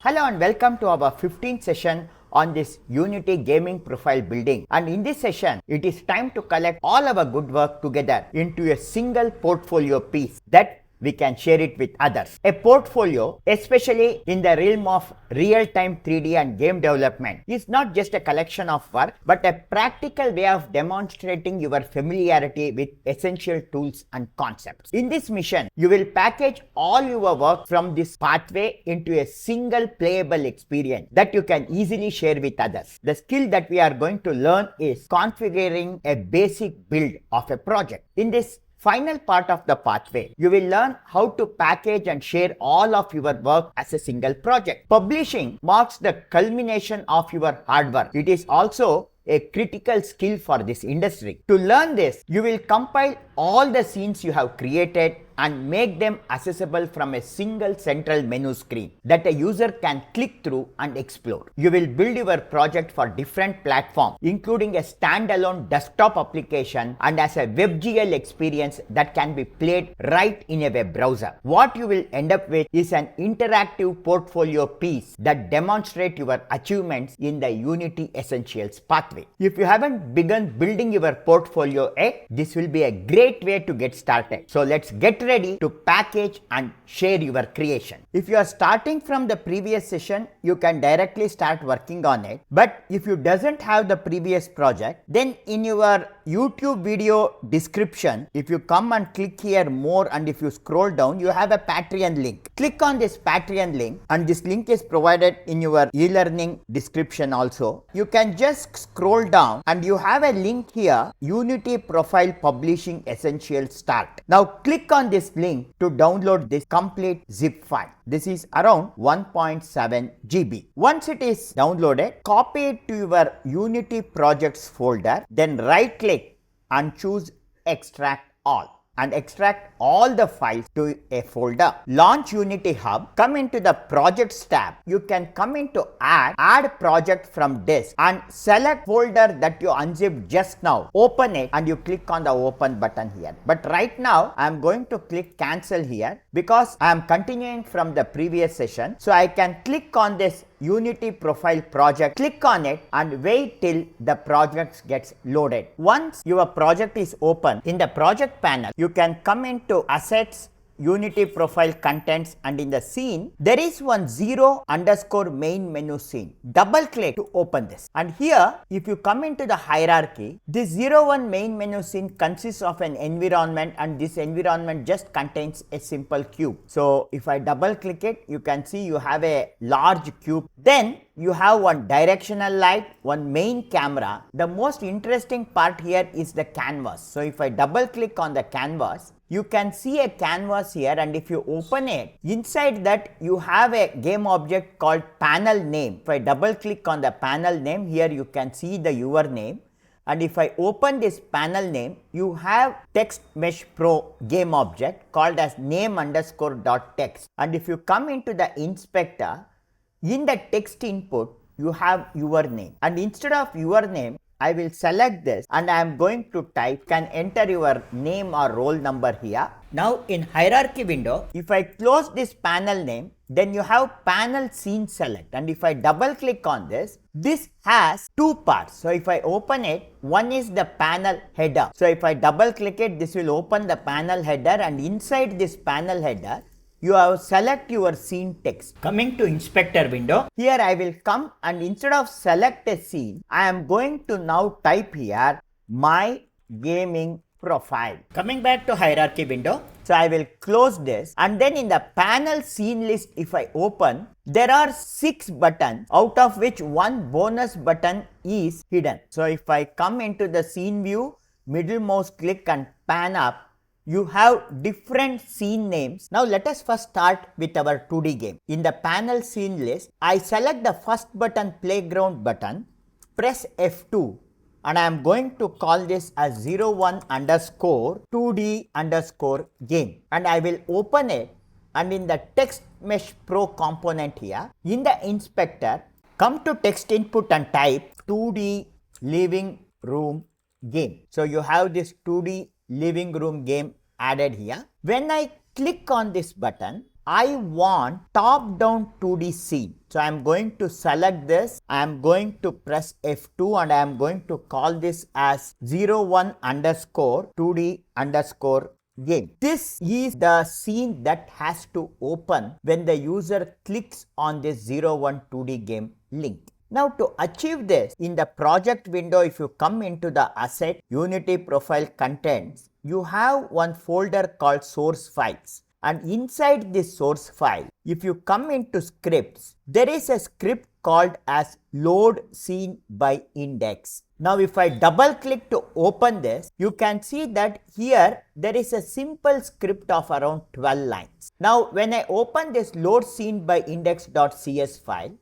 Hello and welcome to our 15th session on this Unity gaming profile building. And in this session, it is time to collect all our good work together into a single portfolio piece that we can share it with others. A portfolio, especially in the realm of real-time 3D and game development, is not just a collection of work, but a practical way of demonstrating your familiarity with essential tools and concepts. In this mission, you will package all your work from this pathway into a single playable experience that you can easily share with others. The skill that we are going to learn is configuring a basic build of a project. In this final part of the pathway, you will learn how to package and share all of your work as a single project. Publishing marks the culmination of your hard work. It is also a critical skill for this industry. To learn this, you will compile all the scenes you have created and make them accessible from a single central menu screen that a user can click through and explore. You will build your project for different platforms, including a standalone desktop application and as a WebGL experience that can be played right in a web browser. What you will end up with is an interactive portfolio piece that demonstrates your achievements in the Unity Essentials pathway. If you haven't begun building your portfolio yet, this will be a great way to get started. So let's get ready to package and share your creation. If you are starting from the previous session, you can directly start working on it. But if you doesn't have the previous project, then in your YouTube video description, if you come and click here more and if you scroll down, you have a Patreon link. Click on this Patreon link and this link is provided in your e-learning description also. You can just scroll down and you have a link here, Unity Profile Publishing Essentials Start. Now click on this link to download this complete zip file. This is around 1.7 GB. Once it is downloaded, copy it to your Unity projects folder, then right click and choose extract all and extract all the files to a folder. Launch Unity Hub, come into the projects tab. You can come into add project from disk and select folder that you unzipped just now. Open it and you click on the open button here. But right now I am going to click cancel here because I am continuing from the previous session. So I can click on this Unity profile project, click on it and wait till the project gets loaded. Once your project is open, in the project panel, you can come into assets, Unity profile contents, and in the scene, there is one 0_main menu scene. Double click to open this. And here, if you come into the hierarchy, this 01 main menu scene consists of an environment and this environment just contains a simple cube. So if I double click it, you can see you have a large cube. Then you have one directional light, one main camera. The most interesting part here is the canvas. So if I double click on the canvas, you can see a canvas here, and if you open it, inside that you have a game object called panel name. If I double click on the panel name, here you can see the your name. And if I open this panel name, you have text mesh pro game object called as name_.text. And if you come into the inspector, in the text input, you have your name. And instead of your name, I will select this and I am going to type, can enter your name or roll number here. Now in hierarchy window, if I close this panel name, then you have panel scene select. And if I double click on this, this has two parts. So if I open it, one is the panel header. So if I double click it, this will open the panel header, and inside this panel header, you have select your scene text. Coming to inspector window, here I will come and instead of select a scene, I am going to now type here my gaming profile. Coming back to hierarchy window, so I will close this, and then in the panel scene list, if I open, there are 6 buttons, out of which one bonus button is hidden. So if I come into the scene view, middle mouse click and pan up, you have different scene names. Now let us first start with our 2D game. In the panel scene list, I select the first button, playground button, press F2, and I am going to call this as 01_2D_game. And I will open it, and in the text mesh pro component here, in the inspector, come to text input and type 2D living room game. So you have this 2D living room game added here. When I click on this button, I want top-down 2D scene. So I am going to select this. I am going to press F2 and I am going to call this as 01 underscore 2D underscore game. This is the scene that has to open when the user clicks on this 01 2D game link. Now to achieve this, in the project window, if you come into the asset Unity profile contents, you have one folder called source files. And inside this source file, if you come into scripts, there is a script called as LoadSceneByIndex. Now if I double click to open this, you can see that here there is a simple script of around 12 lines. Now when I open this LoadSceneByIndex.cs file,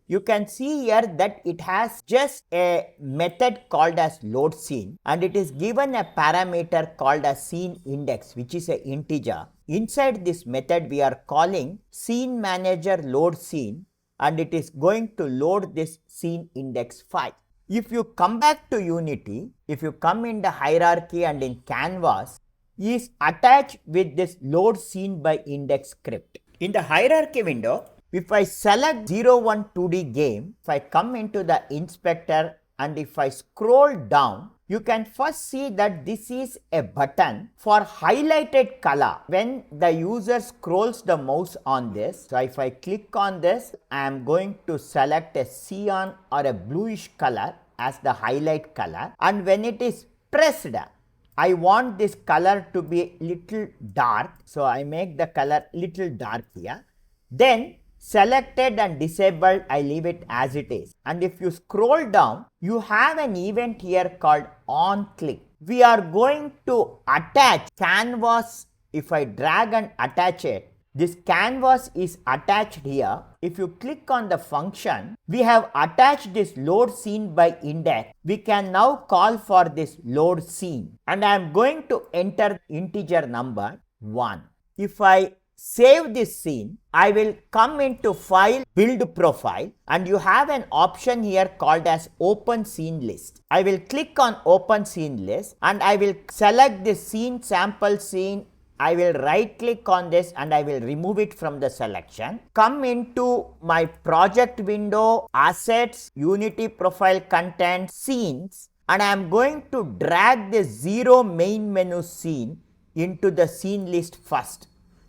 you can see here that it has just a method called as loadScene and it is given a parameter called as scene index, which is an integer. Inside this method we are calling scene manager load scene and it is going to load this scene index file. If you come back to Unity, if you come in the hierarchy and in canvas, is attached with this LoadSceneByIndex script. In the hierarchy window, if I select 01 2D game, if I come into the inspector and if I scroll down, you can first see that this is a button for highlighted color. When the user scrolls the mouse on this, so if I click on this, I am going to select a cyan or a bluish color as the highlight color, and when it is pressed, I want this color to be little dark, so I make the color little dark here. Then selected and disabled, I leave it as it is. And if you scroll down, you have an event here called on click. We are going to attach canvas. If I drag and attach it, this canvas is attached here. If you click on the function, we have attached this load scene by index. We can now call for this load scene and I am going to enter integer number 1. If I save this scene, I will come into file, build profile, and you have an option here called as open scene list. I will click on open scene list and I will select this scene sample scene. I will right click on this and I will remove it from the selection. Come into my project window, assets, Unity profile content, scenes, and I am going to drag this 0 main menu scene into the scene list first.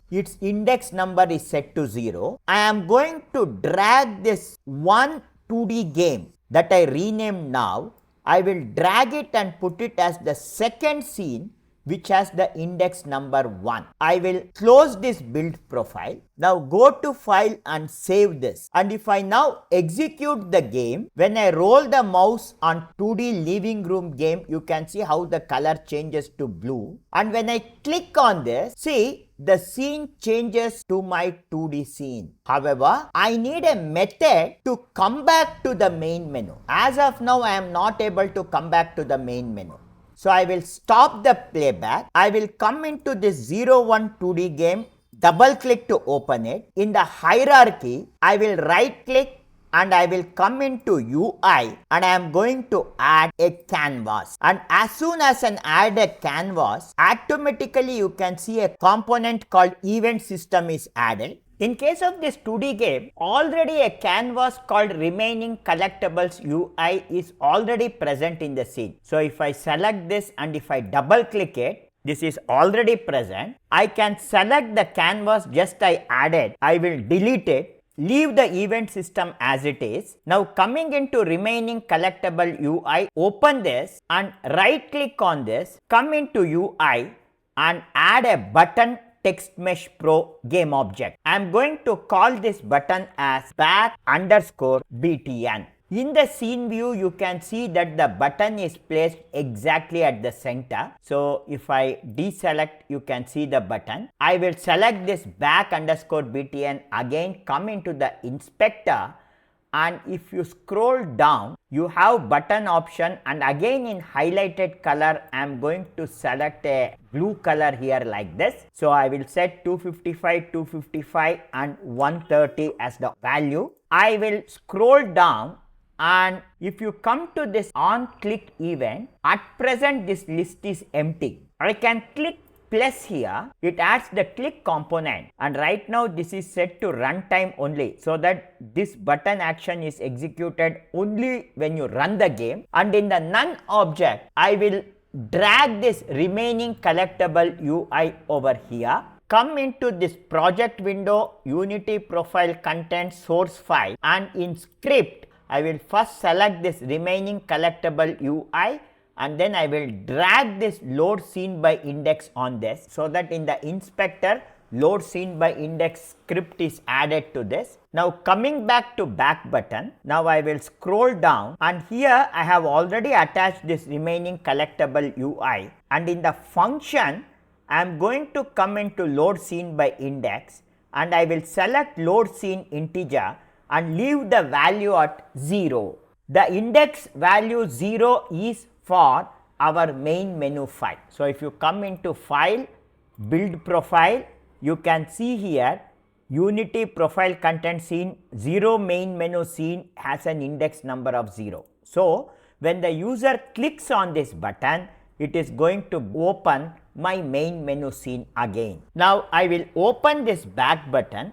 Its index number is set to 0. I am going to drag this 1 2D game that I renamed now. I will drag it and put it as the second scene which has the index number 1. I will close this build profile. Now go to file and save this. And if I now execute the game, when I roll the mouse on 2D living room game, you can see how the color changes to blue. And when I click on this, see, the scene changes to my 2D scene. However, I need a method to come back to the main menu. As of now, I am not able to come back to the main menu. So I will stop the playback. I will come into this 01 2D game, double click to open it. In the hierarchy, I will right click and I will come into UI and I am going to add a canvas. And as soon as I add a canvas, automatically you can see a component called event system is added. In case of this 2D game, already a canvas called remaining collectibles UI is already present in the scene. So if I select this and if I double click it, this is already present. I can select the canvas just I added. I will delete it, leave the event system as it is. Now coming into remaining collectible UI, open this and right click on this, come into UI and add a button text mesh pro game object. I am going to call this button as back_btn. In the scene view, you can see that the button is placed exactly at the center. So if I deselect, you can see the button. I will select this back_btn again, come into the inspector, and if you scroll down, you have button option, and again in highlighted color, I am going to select a blue color here like this. So I will set 255, 255 and 130 as the value. I will scroll down, and if you come to this on click event, at present this list is empty. I can click plus here, it adds the click component, and right now this is set to runtime only, so that this button action is executed only when you run the game. And in the none object, I will drag this remaining collectible UI over here, come into this project window, Unity profile content source file, and in script I will first select this remaining collectible UI, and then I will drag this LoadSceneByIndex on this, so that in the inspector LoadSceneByIndex script is added to this. Now coming back to back button, now I will scroll down, and here I have already attached this remaining collectible UI, and in the function I am going to come into LoadSceneByIndex, and I will select LoadSceneInteger and leave the value at 0. The index value 0 is for our main menu file. So if you come into file, build profile, you can see here Unity profile content scene 0 main menu scene has an index number of 0. So when the user clicks on this button, it is going to open my main menu scene again. Now I will open this back button,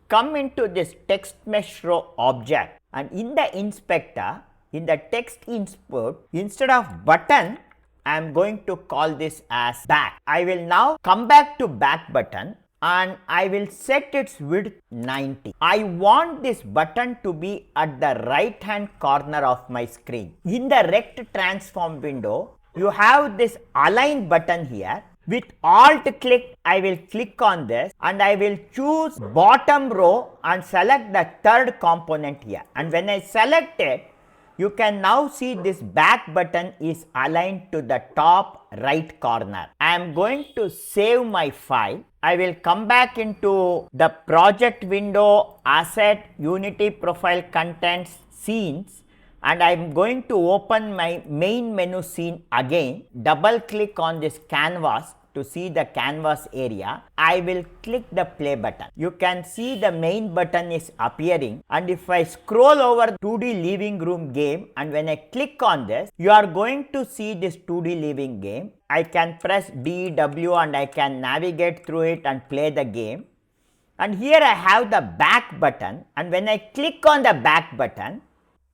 come into this text mesh row object, and in the inspector, in the text input, instead of button, I am going to call this as back. I will now come back to back button, and I will set its width 90. I want this button to be at the right hand corner of my screen. In the rect transform window, you have this align button here. With alt click, I will click on this, and I will choose bottom row and select the third component here. And when I select it, you can now see this back button is aligned to the top right corner. I am going to save my file. I will come back into the project window, asset, Unity profile contents, scenes, and I am going to open my main menu scene again. Double click on this canvas to see the canvas area. I will click the play button. You can see the main button is appearing, and if I scroll over 2D living room game, and when I click on this, you are going to see this 2D living game. I can press D, W, and I can navigate through it and play the game. And here I have the back button, and when I click on the back button,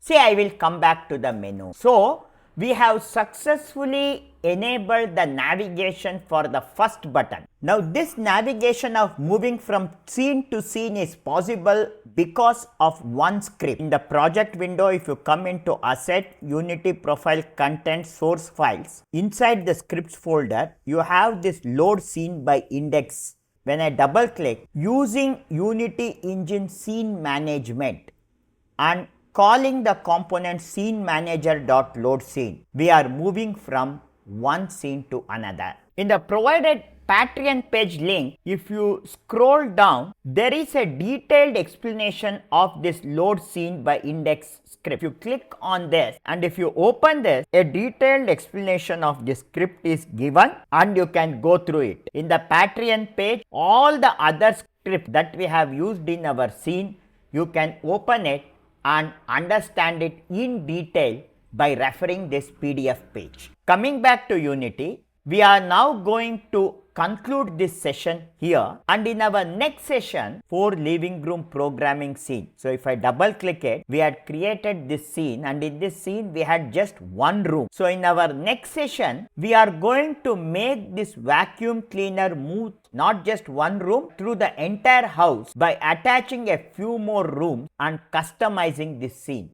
say I will come back to the menu. So we have successfully enabled the navigation for the first button. Now this navigation of moving from scene to scene is possible because of one script. In the project window, if you come into asset, Unity profile content source files, inside the scripts folder, you have this LoadSceneByIndex. When I double click, using Unity engine scene management and calling the component scene manager.loadScene, we are moving from one scene to another. In the provided Patreon page link, if you scroll down, there is a detailed explanation of this LoadSceneByIndex script. You click on this, and if you open this, a detailed explanation of this script is given, and you can go through it. In the Patreon page, all the other scripts that we have used in our scene, you can open it and understand it in detail by referring this PDF page. Coming back to Unity, we are now going to conclude this session here, and in our next session for living room programming scene. So if I double click it, we had created this scene, and in this scene we had just one room. So in our next session, we are going to make this vacuum cleaner move not just one room through the entire house by attaching a few more rooms and customizing this scene.